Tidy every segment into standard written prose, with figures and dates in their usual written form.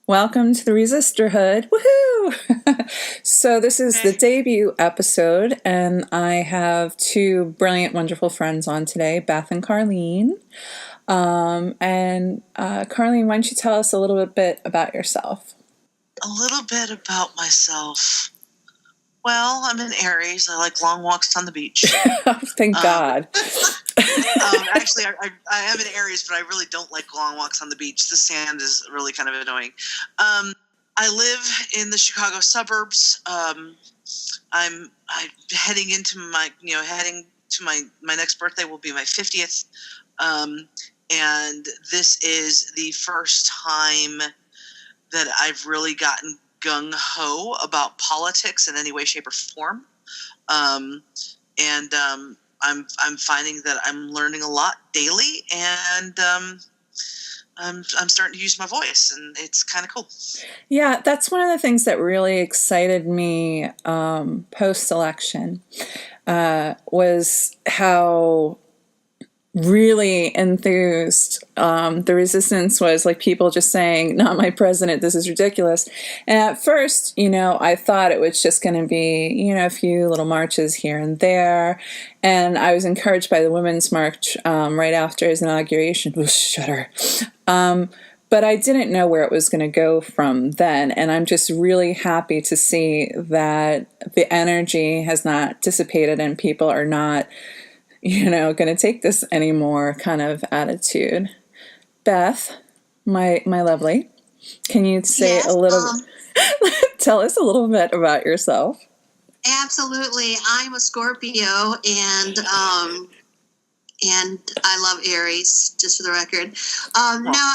Welcome to the Resisterhood. Woohoo! So this is the debut episode, and I have two brilliant, wonderful friends on today, Beth and Carleen. Carleen, why don't you tell us a little bit about yourself? A little bit about myself. Well, I'm an Aries. I like long walks on the beach. Thank God. Actually, I am an Aries, but I really don't like long walks on the beach. The sand is really kind of annoying. I live in the Chicago suburbs. I'm heading into my next birthday will be my 50th. And this is the first time that I've really gotten gung-ho about politics in any way, shape, or form. I'm finding that I'm learning a lot daily, and I'm starting to use my voice, and it's kind of cool. Yeah, that's one of the things that really excited me post-election was how really enthused the resistance was, like people just saying, not my president, this is ridiculous. And at first, I thought it was just going to be, a few little marches here and there. And I was encouraged by the Women's March right after his inauguration. Ooh, shudder. But I didn't know where it was going to go from then. And I'm just really happy to see that the energy has not dissipated and people are not going to take this anymore kind of attitude. Beth, my lovely, can you say a little, tell us a little bit about yourself? Absolutely. I'm a Scorpio, and I love Aries, just for the record. No,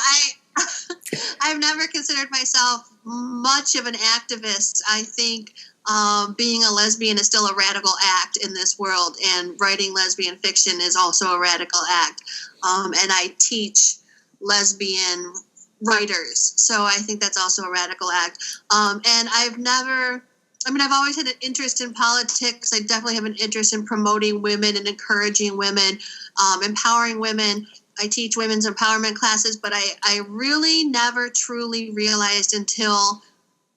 I've never considered myself much of an activist. I think being a lesbian is still a radical act in this world, and writing lesbian fiction is also a radical act. And I teach lesbian writers, so I think that's also a radical act. And I've always had an interest in politics. I definitely have an interest in promoting women and encouraging women, empowering women. I teach women's empowerment classes, but I really never truly realized until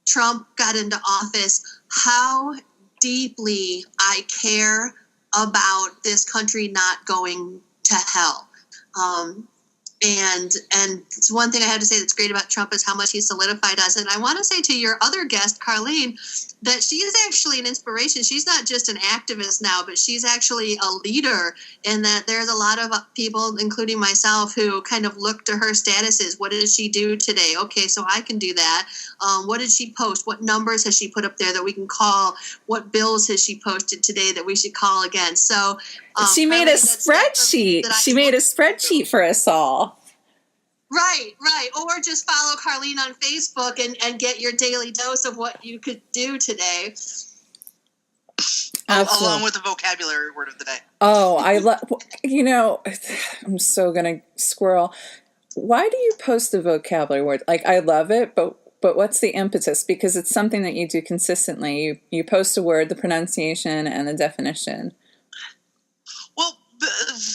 Trump got into office how deeply I care about this country not going to hell. And it's one thing I have to say that's great about Trump is how much he solidified us. And I want to say to your other guest, Carleen, that she is actually an inspiration. She's not just an activist now, but she's actually a leader, and that there's a lot of people, including myself, who kind of look to her statuses. What did she do today? Okay, so I can do that. What did she post? What numbers has she put up there that we can call? What bills has she posted today that we should call again? So she made a spreadsheet. She made a spreadsheet for us all. Right. Or just follow Carleen on Facebook and get your daily dose of what you could do today. Along with the vocabulary word of the day. Oh, I love, I'm so going to squirrel. Why do you post the vocabulary word? Like, I love it, but what's the impetus? Because it's something that you do consistently. You post a word, the pronunciation, and the definition. Well,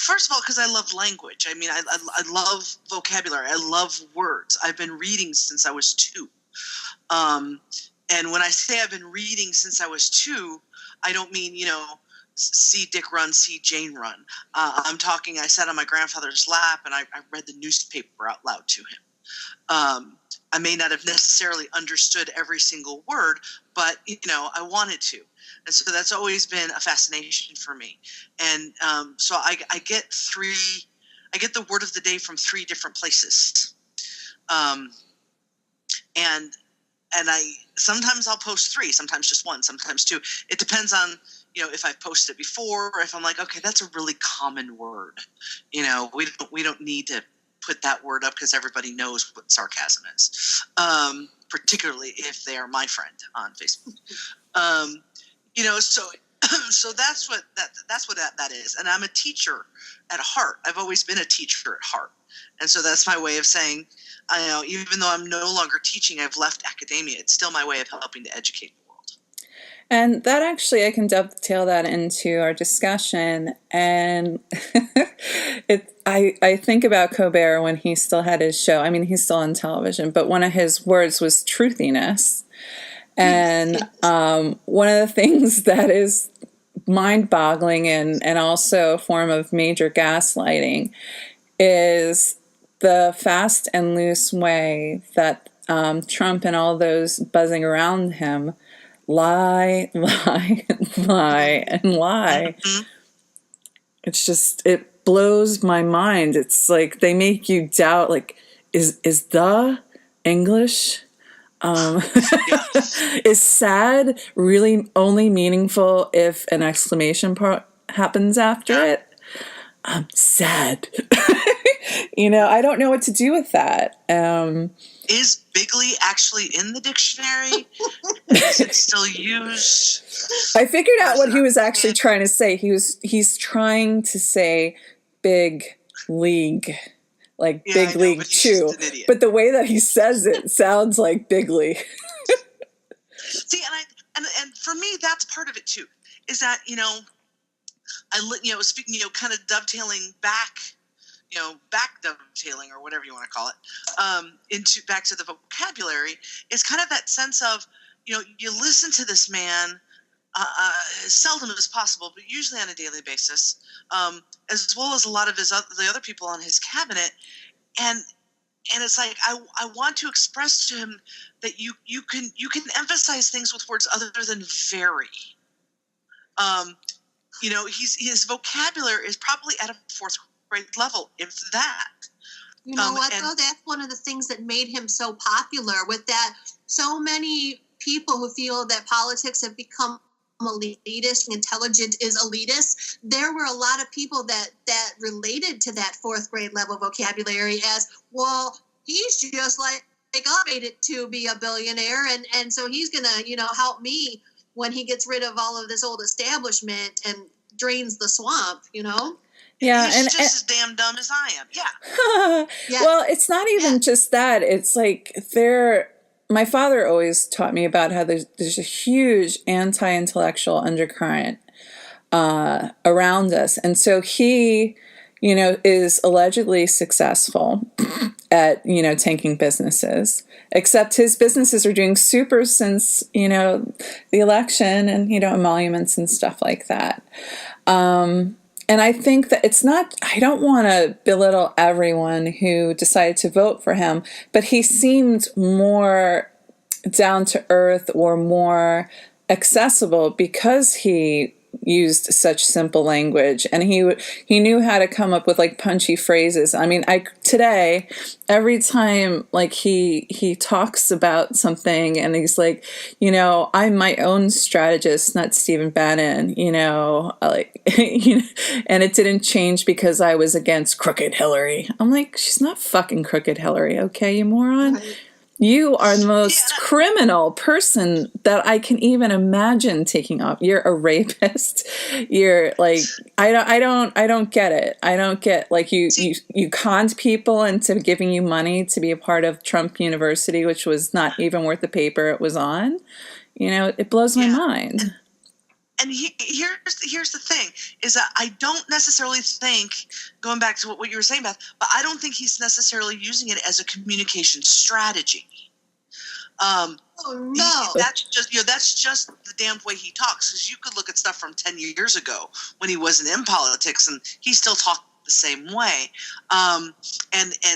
first of all, because I love language. I mean, I love vocabulary. I love words. I've been reading since I was 2. And when I say I've been reading since I was 2, I don't mean, see Dick run, see Jane run. I'm talking, I sat on my grandfather's lap and I read the newspaper out loud to him. I may not have necessarily understood every single word, but, I wanted to. And so that's always been a fascination for me. And so I get the word of the day from 3 different places. And sometimes I'll post 3, sometimes just 1, sometimes 2. It depends on, if I've posted it before, or if I'm like, okay, that's a really common word. We don't need to put that word up because everybody knows what sarcasm is, particularly if they are my friend on Facebook. So that's what that is. And I'm a teacher at heart. I've always been a teacher at heart. And so that's my way of saying, I know, even though I'm no longer teaching, I've left academia, it's still my way of helping to educate the world. And that actually, I can dovetail that into our discussion. And I think about Colbert when he still had his show. I mean, he's still on television, but one of his words was truthiness. And one of the things that is mind-boggling and also a form of major gaslighting is the fast and loose way that Trump and all those buzzing around him lie, lie, lie, and lie. Mm-hmm. It's just, it blows my mind. It's like they make you doubt, like, is the English is sad really only meaningful if an exclamation part happens after it? I'm sad. I don't know what to do with that. Is bigly actually in the dictionary? Is it still used? I figured out what he was actually trying to say. He's trying to say big league, like big league chew. But the way that he says it sounds like bigly. See, and for me, that's part of it too. Is that speaking, kind of dovetailing back. Back dovetailing or whatever you want to call it, back to the vocabulary is kind of that sense of, you listen to this man as seldom as possible, but usually on a daily basis, as well as a lot of the other people on his cabinet, and it's like I want to express to him that you can emphasize things with words other than very. His vocabulary is probably at a fourth grade level, if that. You know what, though? That's one of the things that made him so popular, with that so many people who feel that politics have become elitist, intelligent is elitist. There were a lot of people that related to that fourth grade level vocabulary as, well, he's just like I made it to be a billionaire, and so he's going to, help me when he gets rid of all of this old establishment and drains the swamp, Yeah, he's just as damn dumb as I am. Yeah. Yeah. Well, it's not even just that. It's like my father always taught me about how there's a huge anti-intellectual undercurrent around us. And so he, is allegedly successful at, tanking businesses, except his businesses are doing super since, the election and, emoluments and stuff like that. And I think that I don't want to belittle everyone who decided to vote for him, but he seemed more down to earth or more accessible because he used such simple language, and he knew how to come up with like punchy phrases. I mean, today, every time like he talks about something and he's like, I'm my own strategist, not Stephen Bannon, and it didn't change because I was against crooked Hillary. I'm like, she's not fucking crooked Hillary, okay, you moron? Right. You are the most criminal person that I can even imagine taking off. You're a rapist. You're like, I don't get it. I don't get, like, you conned people into giving you money to be a part of Trump University, which was not even worth the paper it was on. It blows my mind. And here's the thing, is that I don't necessarily think, going back to what you were saying, Beth, but I don't think he's necessarily using it as a communication strategy. Oh no! That's just the damned way he talks. Because you could look at stuff from 10 years ago when he wasn't in politics, and he still talked the same way. And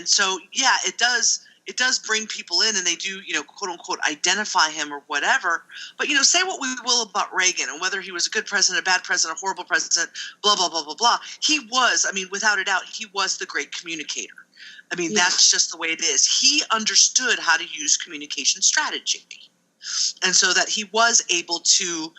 so it does bring people in, and they do, quote unquote, identify him or whatever. But, say what we will about Reagan and whether he was a good president, a bad president, a horrible president, blah, blah, blah, blah, blah. He was, without a doubt, he was the great communicator. That's just the way it is. He understood how to use communication strategy. And so that he was able to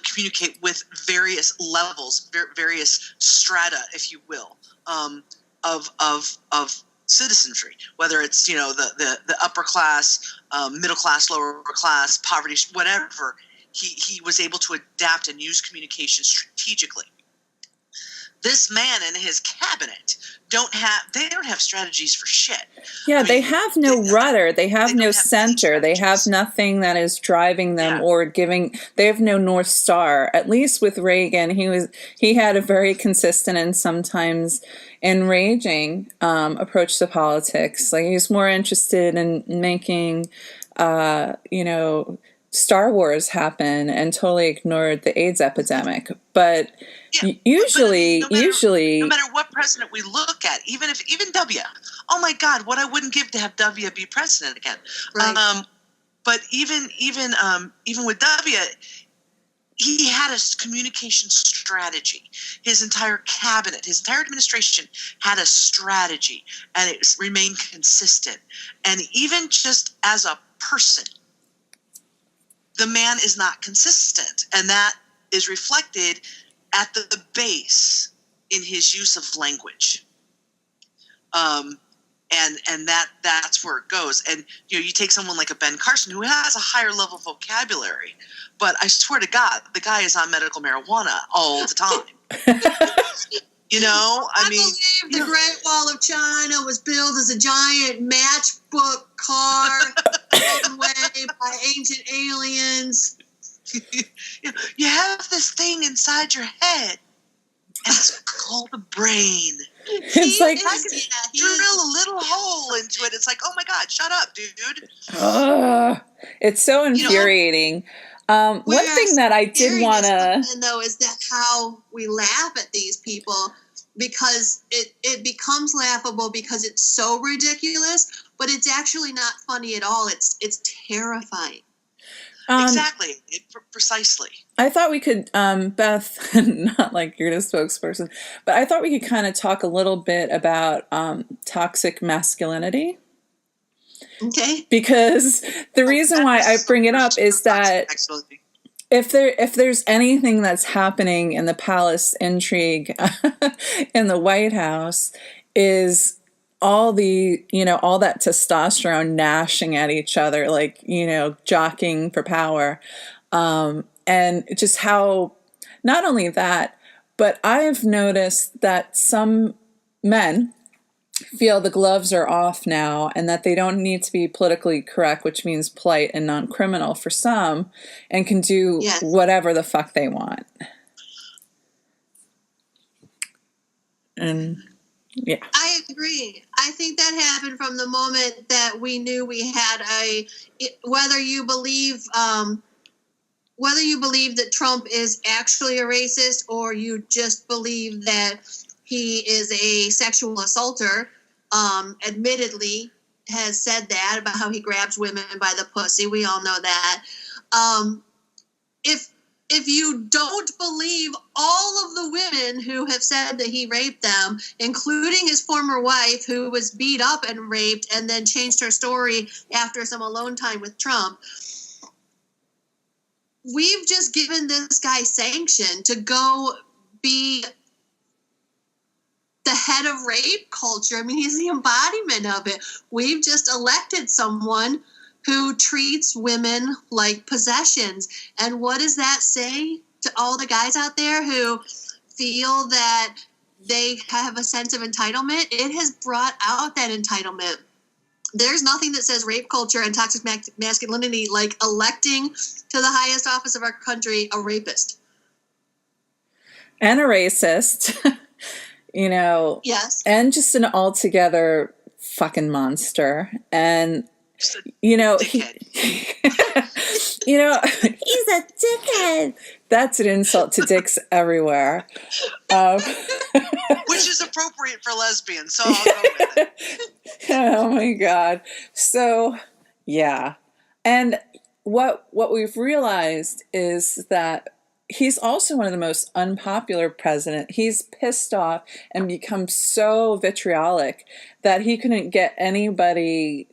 communicate with various levels, various strata, if you will, of citizenry, whether it's the upper class, middle class, lower class, poverty, whatever. He was able to adapt and use communication strategically. This man and his cabinet don't have strategies for shit. Yeah, they have no rudder. They have no center. They have nothing that is driving them or giving. They have no North Star. At least with Reagan, he had a very consistent and sometimes enraging approach to politics. Like, he was more interested in making, Star Wars happen and totally ignored the AIDS epidemic. But usually, no matter what president we look at, even W, oh my God, what I wouldn't give to have W be president again. Right. But even with W, he had a communication strategy. His entire cabinet, his entire administration had a strategy, and it remained consistent. And even just as a person, the man is not consistent, and that is reflected at the base in his use of language. And that's where it goes. And you take someone like a Ben Carson, who has a higher level vocabulary, but I swear to God, the guy is on medical marijuana all the time. I mean, believe the Great Wall of China was built as a giant matchbook car blown away by ancient aliens. You have this thing inside your head, and it's called the brain. It's like, I can drill a little hole into it. It's like, oh my God, shut up, dude. It's so infuriating. One thing that I did want to, though, is that how we laugh at these people, because it becomes laughable because it's so ridiculous, but it's actually not funny at all. It's terrifying. Exactly. Precisely. I thought we could, Beth, not like you're the spokesperson, but I thought we could kind of talk a little bit about toxic masculinity. Okay. Because the reason why I bring it up is that if there's anything that's happening in the palace intrigue in the White House, is all all that testosterone gnashing at each other, like, jockeying for power. And just how, not only that, but I've noticed that some men feel the gloves are off now, and that they don't need to be politically correct, which means polite and non-criminal for some, and can do whatever the fuck they want. And yeah, I agree. I think that happened from the moment that we knew we had whether you believe that Trump is actually a racist, or you just believe that he is a sexual assaulter, admittedly has said that about how he grabs women by the pussy. We all know that. If you don't believe all of the women who have said that he raped them, including his former wife, who was beat up and raped and then changed her story after some alone time with Trump, we've just given this guy sanction to go be the head of rape culture. I mean, he's the embodiment of it. We've just elected someone who treats women like possessions. And what does that say to all the guys out there who feel that they have a sense of entitlement? It has brought out that entitlement. There's nothing that says rape culture and toxic masculinity like electing to the highest office of our country a rapist. And a racist. Yes. And just an altogether fucking monster. And, he's a dickhead. That's an insult to dicks everywhere. Which is appropriate for lesbians, so I'll go with it. Oh my God. So, yeah. And what we've realized is that he's also one of the most unpopular president. He's pissed off and become so vitriolic that he couldn't get anybody,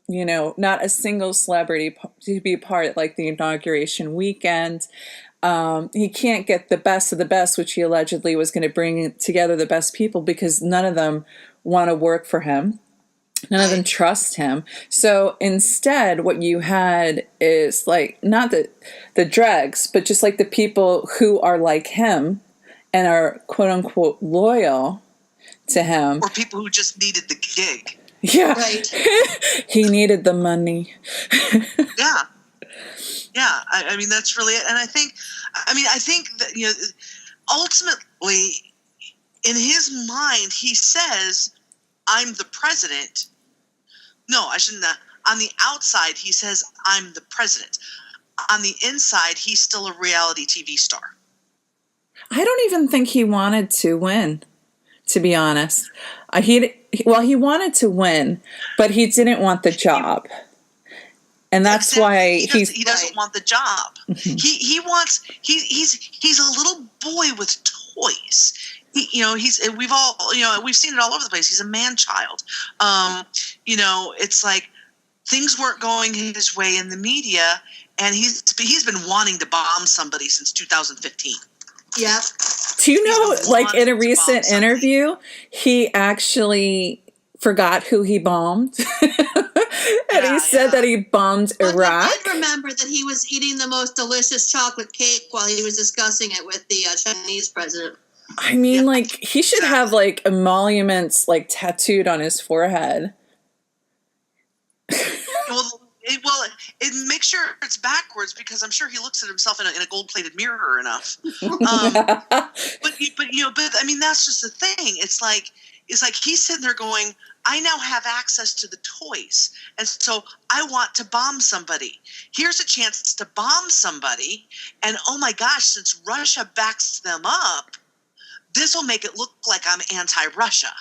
not a single celebrity to be part of, like, the inauguration weekend. He can't get the best of the best, which he allegedly was going to bring together the best people, because none of them want to work for him. None of them trust him. So instead, what you had is, like, not the dregs, but just like the people who are like him and are quote unquote loyal to him. Or people who just needed the gig. Yeah. Right. He needed the money. Yeah. Yeah. I mean, that's really it. And I think that, you know, ultimately in his mind, he says, I'm the president. No, I shouldn't. On the outside, he says, I'm the president. On the inside, he's still a reality TV star. I don't even think he wanted to win, to be honest. He wanted to win, but he didn't want the job. And that's exactly. why he doesn't want the job. Mm-hmm. He's a little boy with toys. We've seen it all over the place. He's a man child. You know, it's like things weren't going his way in the media, and he's been wanting to bomb somebody since 2015. Yeah. Do you know, like in a recent interview, he actually forgot who he bombed? And he said that he bombed Iraq. I did remember that he was eating the most delicious chocolate cake while he was discussing it with the Chinese president. I mean, like, he should have, like, emoluments, like, tattooed on his forehead. Make sure it's backwards, because I'm sure he looks at himself in a gold-plated mirror enough. But I mean, that's just the thing. It's like he's sitting there going, I now have access to the toys, and so I want to bomb somebody. Here's a chance to bomb somebody, and oh my gosh, since Russia backs them up, this will make it look like I'm anti-Russia.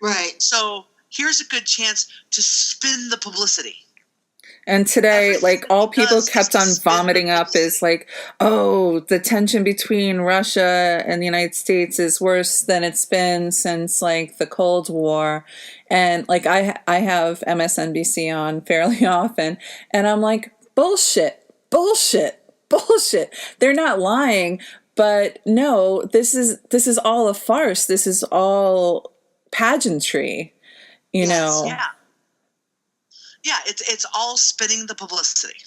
Right. So here's a good chance to spin the publicity. And today, like, all people kept on vomiting up is like, oh, the tension between Russia and the United States is worse than it's been since, like, the Cold War. And, like, I have MSNBC on fairly often, and I'm like, bullshit. They're not lying, but no, this is all a farce. This is all pageantry, you know. Yeah. Yeah, it's all spinning the publicity.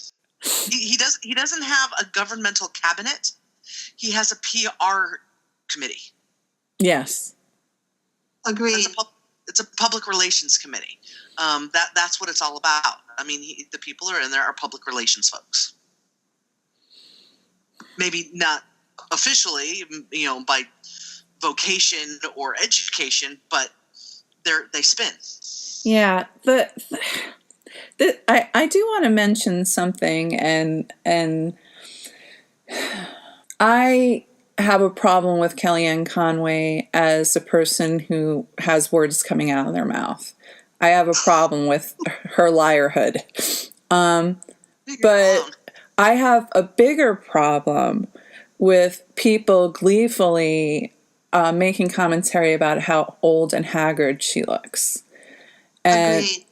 He doesn't have a governmental cabinet. He has a PR committee. Yes. Agreed. It's a public relations committee. That's what it's all about. I mean, the people who are in there are public relations folks. Maybe not officially, you know, by vocation or education, but they spin. Yeah, I do want to mention something, and I have a problem with Kellyanne Conway as a person who has words coming out of their mouth. I have a problem with her liarhood. But I have a bigger problem with people gleefully making commentary about how old and haggard she looks. And Agreed.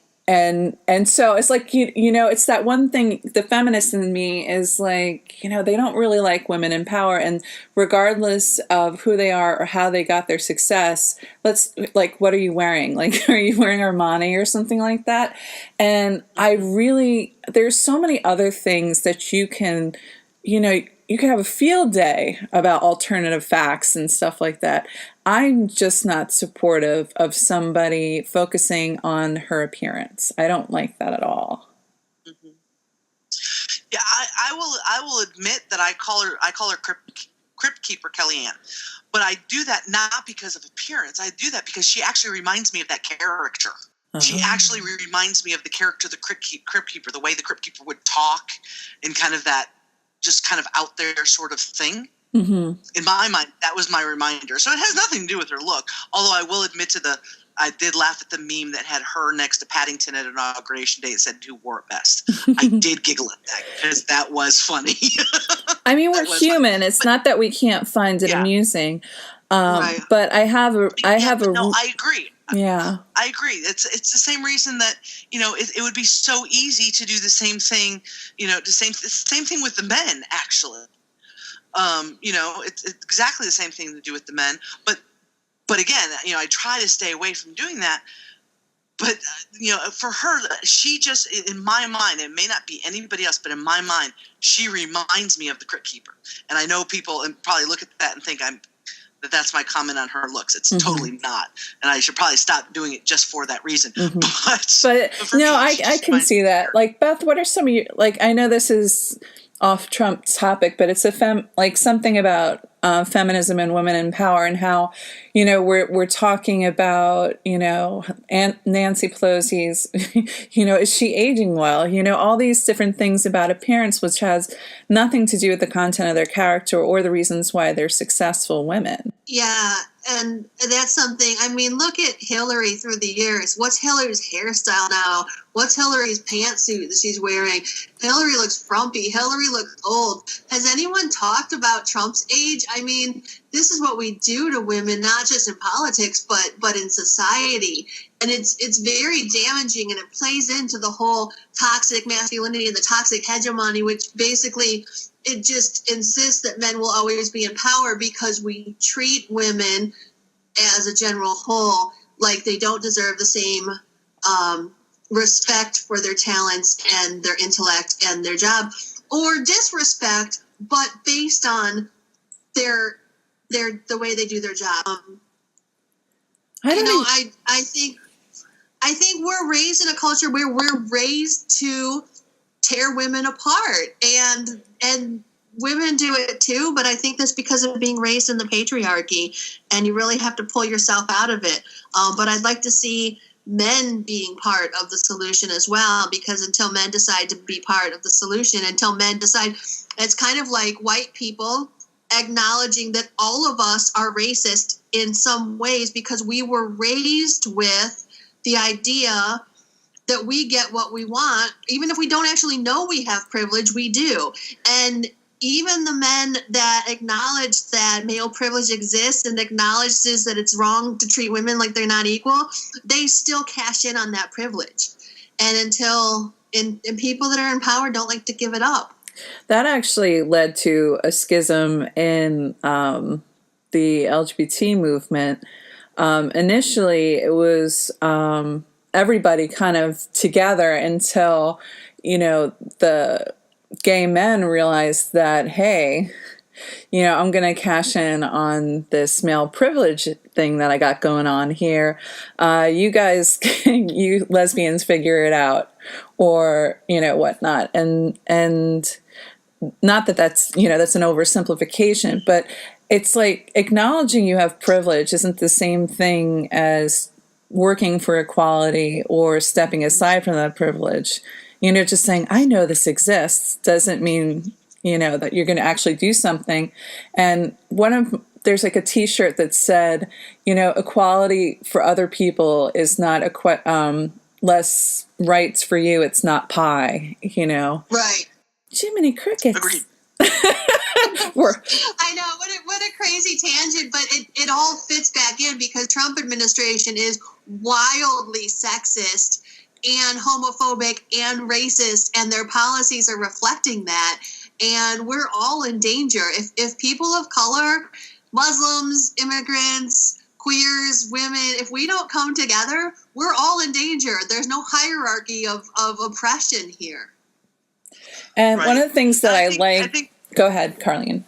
And so it's like, you know, it's that one thing, the feminist in me is like, you know, they don't really like women in power. And regardless of who they are or how they got their success, what are you wearing? Like, are you wearing Armani or something like that? And there's so many other things that you can, you know, you can have a field day about alternative facts and stuff like that. I'm just not supportive of somebody focusing on her appearance. I don't like that at all. Mm-hmm. Yeah, I will admit that I call her Crypt Keeper Kellyanne, but I do that not because of appearance. I do that because she actually reminds me of that character. Uh-huh. She actually reminds me of the character, the Crypt Keeper, the way the Crypt Keeper would talk, and kind of that just kind of out there sort of thing. Mm-hmm. In my mind, that was my reminder. So it has nothing to do with her look. Although I will admit I did laugh at the meme that had her next to Paddington at Inauguration Day. It said, "Who wore it best?" I did giggle at that because that was funny. I mean, we're human. Funny. It's not that we can't find it amusing. Right. But I agree. Yeah, I agree. It's the same reason that, you know, it would be so easy to do the same thing. You know, the same thing with the men, actually. You know, it's exactly the same thing to do with the men. But again, you know, I try to stay away from doing that. But, you know, for her, she just, in my mind, it may not be anybody else, but in my mind, she reminds me of the Crypt Keeper. And I know people probably look at that and think I'm that's my comment on her looks. It's totally not, and I should probably stop doing it just for that reason. But no, I can see that. Like, Beth, what are some of your, like, I know this is off Trump topic, but it's like something about feminism and women in power, and how, you know, we're talking about, you know, Nancy Pelosi's, you know, is she aging well? You know, all these different things about appearance, which has nothing to do with the content of their character or the reasons why they're successful women. Yeah, and that's something, I mean, look at Hillary through the years. What's Hillary's hairstyle now? What's Hillary's pantsuit that she's wearing? Hillary looks frumpy. Hillary looks old. Has anyone talked about Trump's age? I mean, this is what we do to women, not just in politics, but in society. And it's very damaging, and it plays into the whole toxic masculinity and the toxic hegemony, which basically it just insists that men will always be in power because we treat women as a general whole like they don't deserve the same respect for their talents and their intellect and their job, or disrespect, but based on the way they do their job. I think we're raised in a culture where we're raised to tear women apart, and women do it too, but I think that's because of being raised in the patriarchy, and you really have to pull yourself out of it. But I'd like to see men being part of the solution as well, because until men decide to be part of the solution, until men decide, it's kind of like white people acknowledging that all of us are racist in some ways because we were raised with the idea that we get what we want. Even if we don't actually know we have privilege, we do. And even the men that acknowledge that male privilege exists and acknowledges that it's wrong to treat women like they're not equal, they still cash in on that privilege. And and people that are in power don't like to give it up. That actually led to a schism in the LGBT movement. Initially, it was everybody kind of together until, you know, the gay men realized that, hey, you know, I'm going to cash in on this male privilege thing that I got going on here. You guys, you lesbians figure it out, or, you know, whatnot. And not that that's, you know, that's an oversimplification, but it's like acknowledging you have privilege isn't the same thing as working for equality or stepping aside from that privilege. You know, just saying, I know this exists doesn't mean, you know, that you're going to actually do something. And there's like a t-shirt that said, you know, equality for other people is not less rights for you. It's not pie, you know. Right. Jiminy Crickets. Agreed. I know, what a crazy tangent, but it all fits back in because Trump administration is wildly sexist and homophobic and racist, and their policies are reflecting that. And we're all in danger. If people of color, Muslims, immigrants, queers, women, if we don't come together, we're all in danger. There's no hierarchy of oppression here. And one of the things that I like, go ahead, Carleen.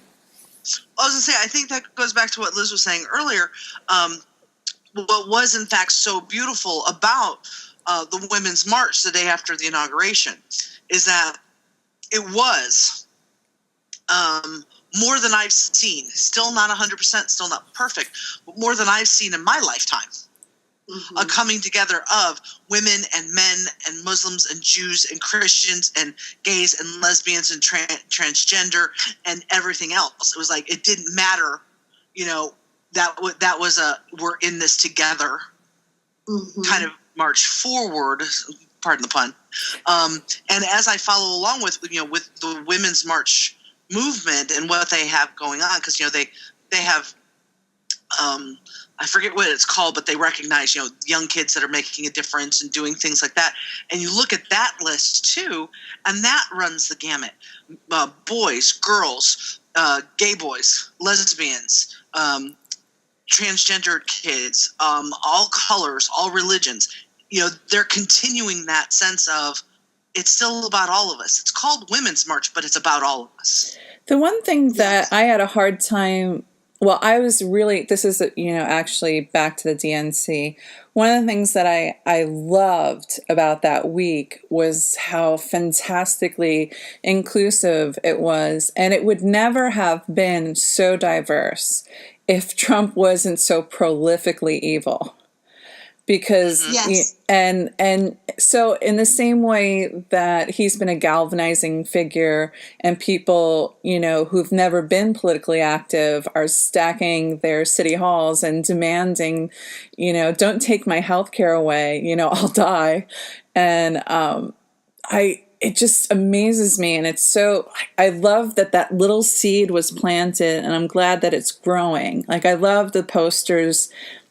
I was going to say, I think that goes back to what Liz was saying earlier. What was, in fact, so beautiful about the Women's March the day after the inauguration is that it was more than I've seen. Still not 100%, still not perfect, but more than I've seen in my lifetime. Mm-hmm. A coming together of women and men and Muslims and Jews and Christians and gays and lesbians and transgender and everything else. It was like, it didn't matter, you know, that was a, we're in this together kind of march forward, pardon the pun. And as I follow along with, you know, with the Women's March movement and what they have going on, because, you know, they have, I forget what it's called, but they recognize, you know, young kids that are making a difference and doing things like that. And you look at that list too, and that runs the gamut. Boys, girls, gay boys, lesbians, transgendered kids, all colors, all religions. You know, they're continuing that sense of it's still about all of us. It's called Women's March, but it's about all of us. The one thing that I had a hard time well, I was really, this is, actually back to the DNC. One of the things that I loved about that week was how fantastically inclusive it was. And it would never have been so diverse if Trump wasn't so prolifically evil. Because Yes. and so in the same way that he's been a galvanizing figure, and people who've never been politically active are stacking their city halls and demanding, don't take my health care away, I'll die. And it just amazes me, and it's so, I love that little seed was planted, and I'm glad that it's growing. Like, I love the posters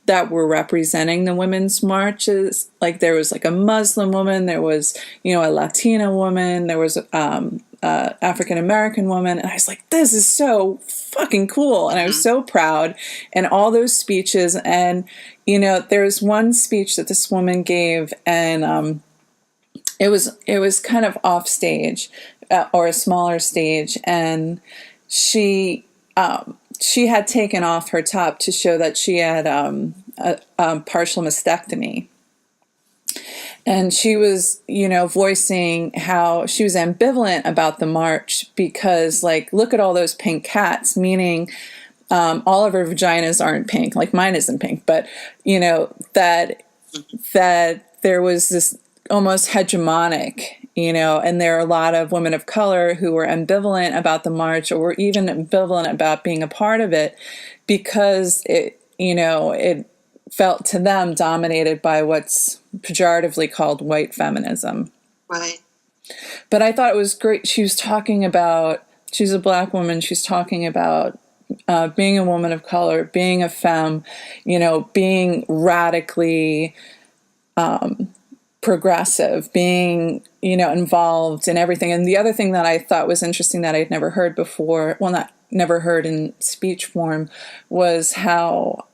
that were representing the women's marches. Like, there was like a Muslim woman, there was, a Latina woman, there was African American woman, and I was like, this is so fucking cool, and I was so proud. And all those speeches, and there was one speech that this woman gave, and it was kind of off stage, or a smaller stage, and she had taken off her top to show that she had a partial mastectomy. And she was, voicing how she was ambivalent about the march because, like, look at all those pink cats, meaning all of her vaginas aren't pink, like mine isn't pink, but, that there was this almost hegemonic, and there are a lot of women of color who were ambivalent about the march, or were even ambivalent about being a part of it, because it felt to them dominated by what's pejoratively called white feminism. Right. But I thought it was great. She's a black woman. She's talking about being a woman of color, being a femme, being radically progressive, being, involved in everything. And the other thing that I thought was interesting that I'd never heard before, well, not never heard in speech form, was how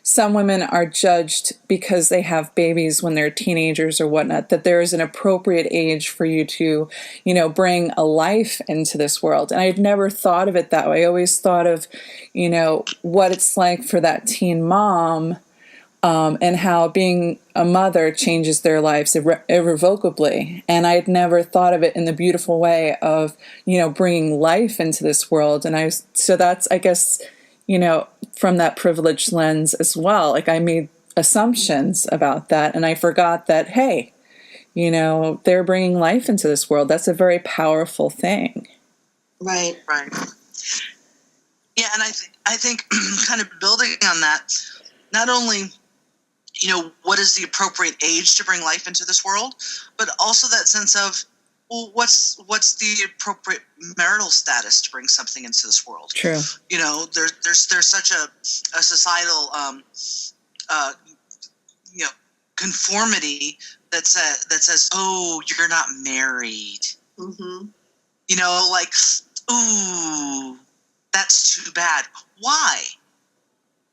some women are judged because they have babies when they're teenagers or whatnot, that there is an appropriate age for you to, bring a life into this world. And I'd never thought of it that way. I always thought of, what it's like for that teen mom, and how being a mother changes their lives irrevocably. And I'd never thought of it in the beautiful way of, bringing life into this world. And so that's, I guess, from that privileged lens as well. Like, I made assumptions about that, and I forgot that, hey, they're bringing life into this world. That's a very powerful thing. Right. Yeah, and I think kind of building on that, not only, what is the appropriate age to bring life into this world, but also that sense of, well, what's the appropriate marital status to bring something into this world? True. There's such a societal conformity that says, oh, you're not married. Mm-hmm. Like, ooh, that's too bad. Why?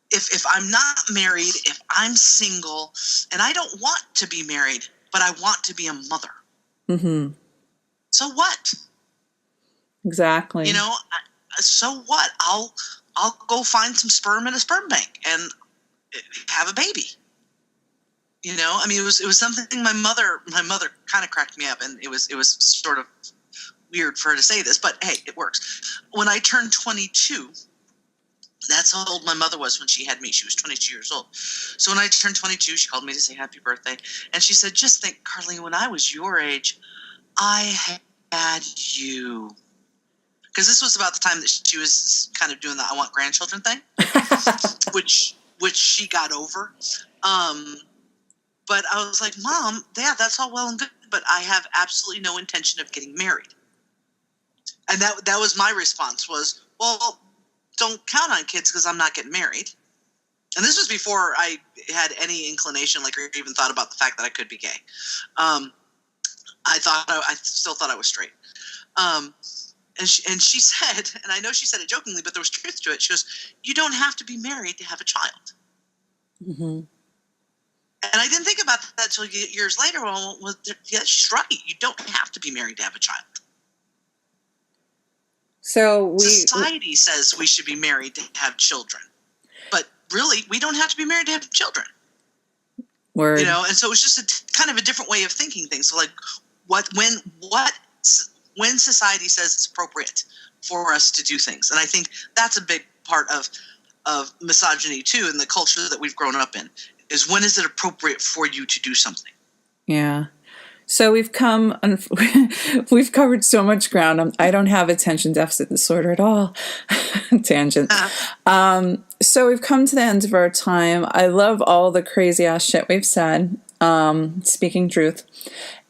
If I'm not married, if I'm single, and I don't want to be married, but I want to be a mother. Mm-hmm. So what? Exactly. So what? I'll go find some sperm in a sperm bank and have a baby. I mean, it was something my mother kind of cracked me up, and it was sort of weird for her to say this, but hey, it works. When I turned 22, that's how old my mother was when she had me. She was 22 years old. So when I turned 22, she called me to say happy birthday, and she said, "Just think, Carleen, when I was your age, I had you." Because this was about the time that she was kind of doing the I want grandchildren thing, which she got over. But I was like, Mom, yeah, that's all well and good, but I have absolutely no intention of getting married. And that was my response was, well, don't count on kids because I'm not getting married. And this was before I had any inclination, like, or even thought about the fact that I could be gay. I still thought I was straight. And she said, and I know she said it jokingly, but there was truth to it. She goes, "You don't have to be married to have a child." Mm-hmm. And I didn't think about that until years later. Yeah, she's right. You don't have to be married to have a child. So society says we should be married to have children, but really we don't have to be married to have children. Word. You know, and so it's just kind of a different way of thinking things. So like when society says it's appropriate for us to do things. And I think that's a big part of misogyny too, in the culture that we've grown up in, is when is it appropriate for you to do something? Yeah. So we've covered so much ground. I don't have attention deficit disorder at all. Tangent. So we've come to the end of our time. I love all the crazy ass shit we've said, speaking truth.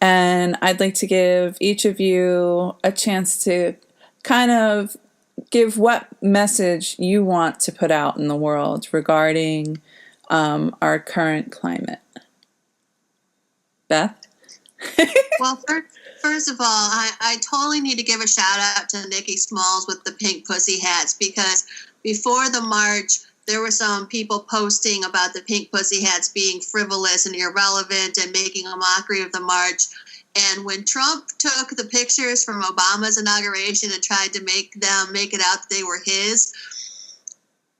And I'd like to give each of you a chance to kind of give what message you want to put out in the world regarding our current climate. Beth? Well, first of all, I totally need to give a shout out to Nikki Smalls with the pink pussy hats, because before the march, there were some people posting about the pink pussy hats being frivolous and irrelevant and making a mockery of the march. And when Trump took the pictures from Obama's inauguration and tried to make it out that they were his,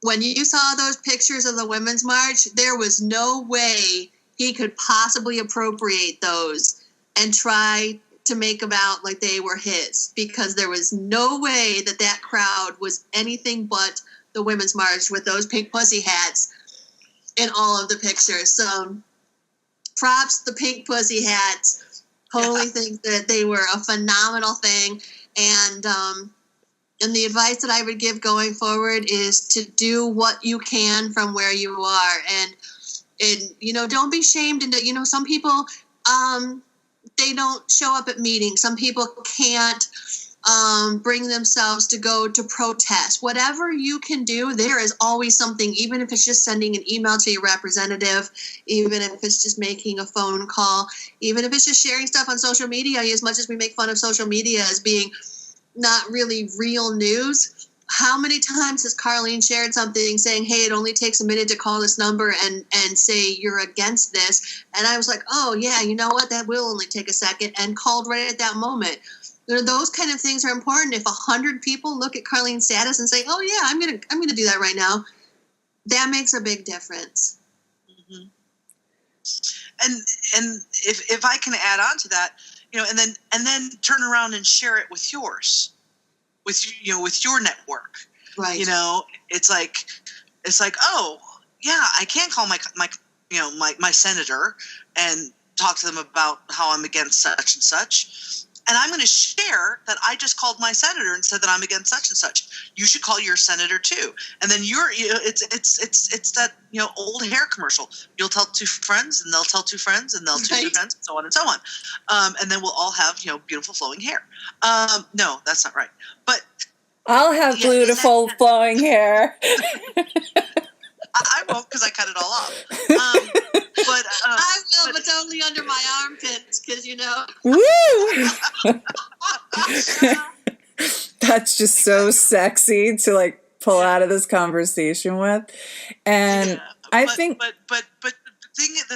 when you saw those pictures of the Women's March, there was no way he could possibly appropriate those and try to make them out like they were his, because there was no way that crowd was anything but the Women's March with those pink pussy hats in all of the pictures. So props the pink pussy hats. Totally think that they were a phenomenal thing. And the advice that I would give going forward is to do what you can from where you are. And you know, don't be shamed. And, you know, some people, they don't show up at meetings. Some people can't bring themselves to go to protest. Whatever you can do, there is always something, even if it's just sending an email to your representative, even if it's just making a phone call, even if it's just sharing stuff on social media. As much as we make fun of social media as being not really real news, how many times has Carleen shared something saying, hey, it only takes a minute to call this number and say you're against this? And I was like, oh, yeah, you know what? That will only take a second, and called right at that moment. You know, those kind of things are important. If 100 people look at Carleen's status and say, oh, yeah, I'm gonna do that right now, that makes a big difference. Mm-hmm. And if I can add on to that, you know, and then turn around and share it with yours. With your network, right? You know, it's like, oh yeah, I can call my senator and talk to them about how I'm against such and such, and I'm going to share that I just called my senator and said that I'm against such and such. You should call your senator too, and then it's that, you know, old hair commercial. You'll tell two friends, and they'll tell two friends, and they'll tell two friends, and so on and so on, and then we'll all have, you know, beautiful flowing hair. No, that's not right. But I'll have beautiful flowing hair. I won't, because I cut it all off. But I will, but only under my armpits, because, you know. Woo! That's just so sexy to like pull out of this conversation with, and I think. But the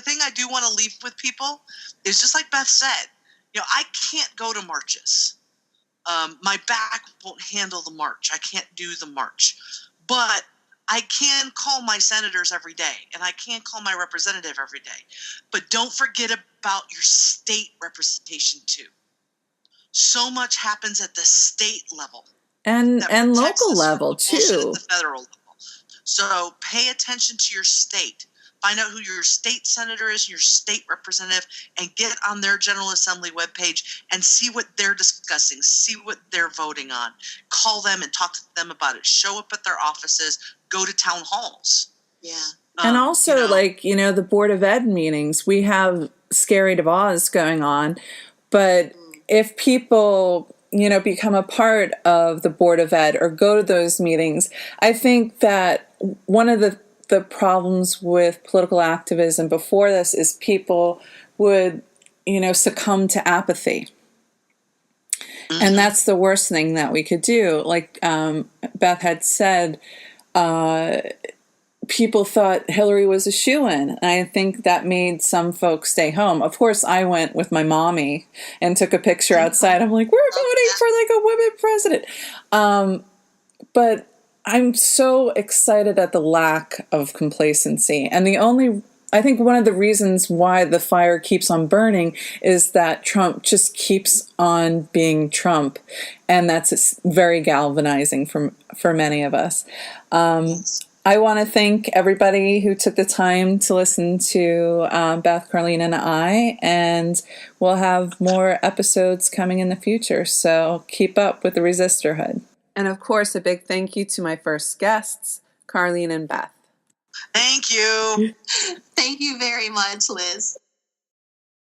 thing I do want to leave with people is just like Beth said. You know, I can't go to marches. My back won't handle the march. I can't do the march, but I can call my senators every day, and I can call my representative every day. But don't forget about your state representation too. So much happens at the state level and local level too. At the federal level. So pay attention to your state. Find out who your state senator is, your state representative, and get on their General Assembly webpage and see what they're discussing, see what they're voting on. Call them and talk to them about it. Show up at their offices. Go to town halls. Yeah. And also, you know, like, you know, the Board of Ed meetings, we have Scary DeVos going on. But if people, you know, become a part of the Board of Ed or go to those meetings, I think that one of the problems with political activism before this is people would, you know, succumb to apathy. Mm-hmm. And that's the worst thing that we could do. Like Beth had said, people thought Hillary was a shoo-in. And I think that made some folks stay home. Of course, I went with my mommy and took a picture outside. I'm like, we're voting for like a women president. But I'm so excited at the lack of complacency. And I think one of the reasons why the fire keeps on burning is that Trump just keeps on being Trump. And that's very galvanizing for many of us. I want to thank everybody who took the time to listen to Beth, Carleen, and I, and we'll have more episodes coming in the future, so keep up with the Resisterhood. And of course, a big thank you to my first guests, Carleen and Beth. Thank you. Thank you very much, Liz.